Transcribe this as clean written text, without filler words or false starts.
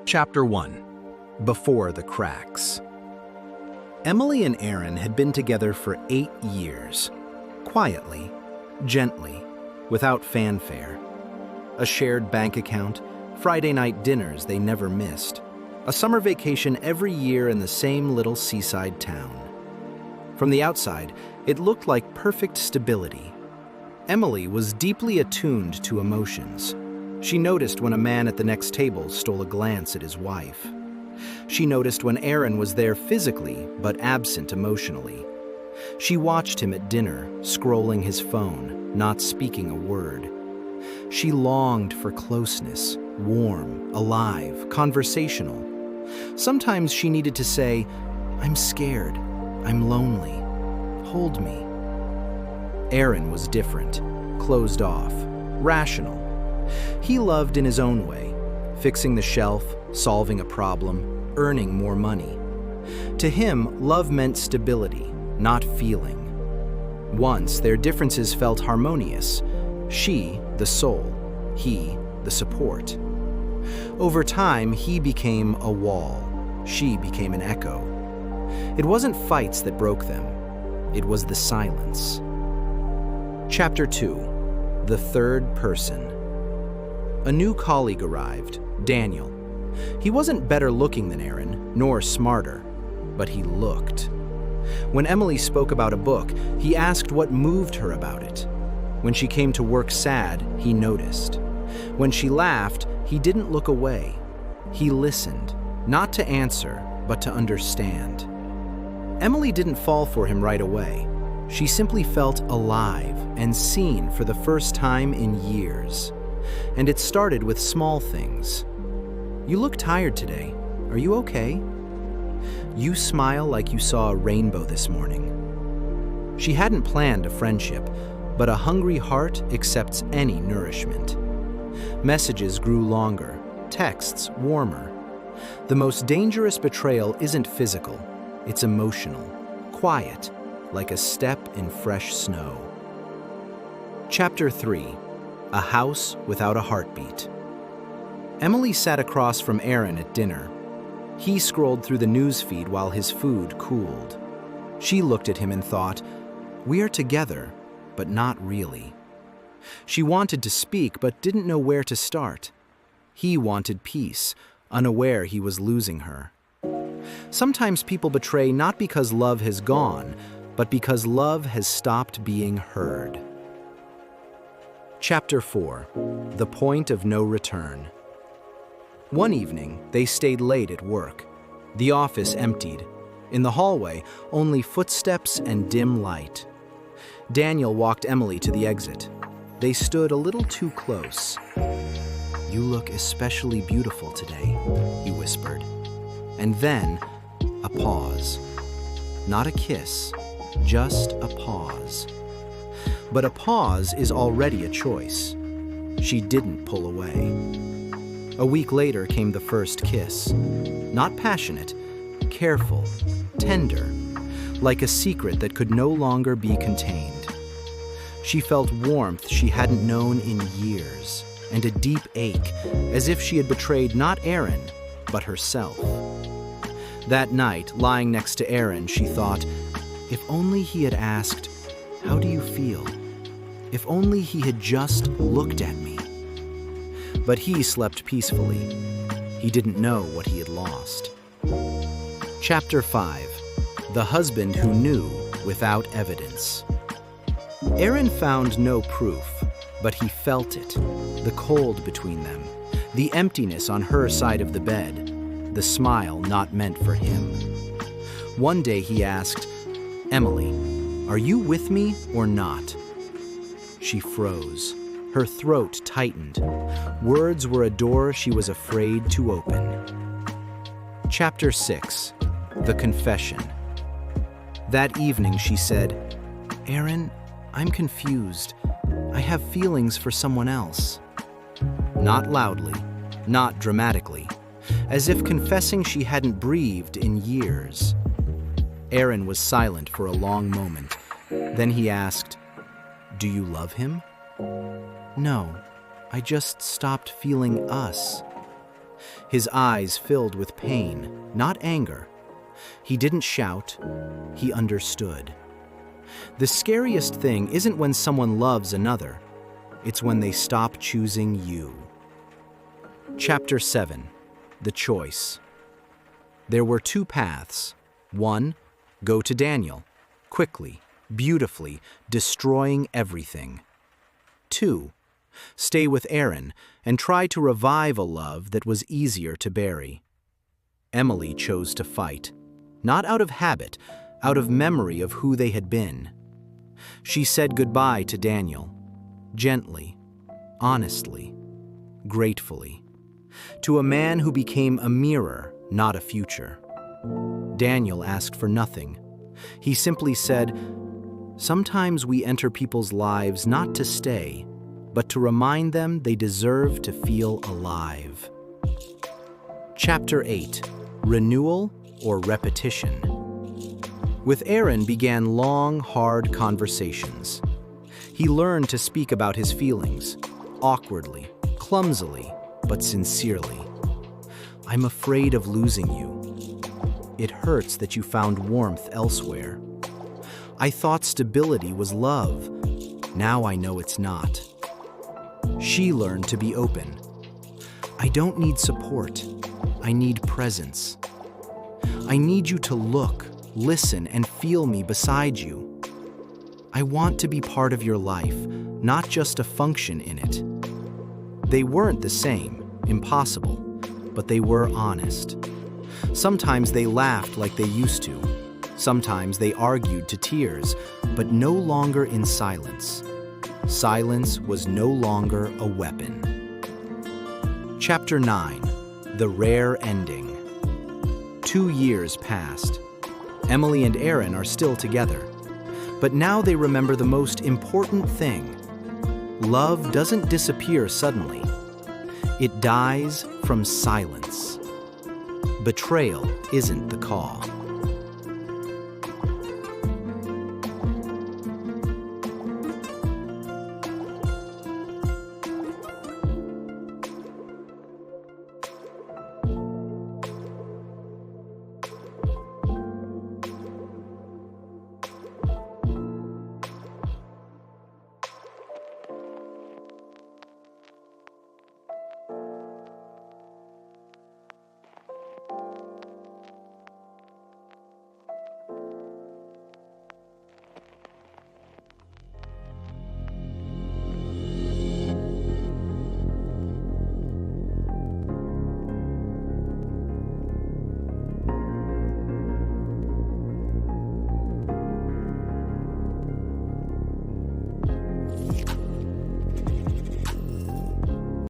Chapter 1. Before the Cracks. Emily and Aaron had been together for 8 years. Quietly, gently, without fanfare. A shared bank account, Friday night dinners they never missed. A summer vacation every year in the same little seaside town. From the outside, it looked like perfect stability. Emily was deeply attuned to emotions. She noticed when a man at the next table stole a glance at his wife. She noticed when Aaron was there physically but absent emotionally. She watched him at dinner, scrolling his phone, not speaking a word. She longed for closeness, warm, alive, conversational. Sometimes she needed to say, "I'm scared, I'm lonely, hold me." Aaron was different, closed off, rational. He loved in his own way, fixing the shelf, solving a problem, earning more money. To him, love meant stability, not feeling. Once, their differences felt harmonious. She, the soul, he, the support. Over time, he became a wall. She became an echo. It wasn't fights that broke them. It was the silence. Chapter 2. The Third Person. A new colleague arrived, Daniel. He wasn't better looking than Aaron, nor smarter, but he looked. When Emily spoke about a book, he asked what moved her about it. When she came to work sad, he noticed. When she laughed, he didn't look away. He listened, not to answer, but to understand. Emily didn't fall for him right away. She simply felt alive and seen for the first time in years. And it started with small things. "You look tired today. Are you okay?" "You smile like you saw a rainbow this morning." She hadn't planned a friendship, but a hungry heart accepts any nourishment. Messages grew longer, texts warmer. The most dangerous betrayal isn't physical, it's emotional, quiet, like a step in fresh snow. Chapter 3. A House Without a Heartbeat. Emily sat across from Aaron at dinner. He scrolled through the news feed while his food cooled. She looked at him and thought, "We are together, but not really." She wanted to speak, but didn't know where to start. He wanted peace, unaware he was losing her. Sometimes people betray not because love has gone, but because love has stopped being heard. Chapter 4. The Point of No Return. One evening, they stayed late at work. The office emptied. In the hallway, only footsteps and dim light. Daniel walked Emily to the exit. They stood a little too close. "You look especially beautiful today," he whispered. And then, a pause. Not a kiss, just a pause. But a pause is already a choice. She didn't pull away. A week later came the first kiss. Not passionate, careful, tender, like a secret that could no longer be contained. She felt warmth she hadn't known in years, and a deep ache, as if she had betrayed not Aaron, but herself. That night, lying next to Aaron, she thought, if only he had asked, "How do you feel?" If only he had just looked at me. But he slept peacefully. He didn't know what he had lost. Chapter 5. The Husband Who Knew Without Evidence. Aaron found no proof, but he felt it, the cold between them, the emptiness on her side of the bed, the smile not meant for him. One day he asked, "Emily, are you with me or not?" She froze. Her throat tightened. Words were a door she was afraid to open. Chapter 6. The Confession. That evening she said, "Aaron, I'm confused. I have feelings for someone else." Not loudly, not dramatically, as if confessing she hadn't breathed in years. Aaron was silent for a long moment. Then he asked, "Do you love him?" "No, I just stopped feeling us." His eyes filled with pain, not anger. He didn't shout, he understood. The scariest thing isn't when someone loves another, it's when they stop choosing you. Chapter 7. The Choice. There were two paths. One, go to Daniel, quickly, beautifully, destroying everything. Two, stay with Aaron and try to revive a love that was easier to bury. Emily chose to fight, not out of habit, out of memory of who they had been. She said goodbye to Daniel, gently, honestly, gratefully, to a man who became a mirror, not a future. Daniel asked for nothing. He simply said, "Sometimes we enter people's lives not to stay, but to remind them they deserve to feel alive." Chapter 8. Renewal or Repetition. With Aaron began long, hard conversations. He learned to speak about his feelings, awkwardly, clumsily, but sincerely. "I'm afraid of losing you. It hurts that you found warmth elsewhere. I thought stability was love. Now I know it's not." She learned to be open. "I don't need support. I need presence. I need you to look, listen, and feel me beside you. I want to be part of your life, not just a function in it." They weren't the same, impossible, but they were honest. Sometimes they laughed like they used to. Sometimes they argued to tears, but no longer in silence. Silence was no longer a weapon. Chapter 9. The Rare Ending. 2 years passed. Emily and Aaron are still together. But now they remember the most important thing. Love doesn't disappear suddenly. It dies from silence. Betrayal isn't the call.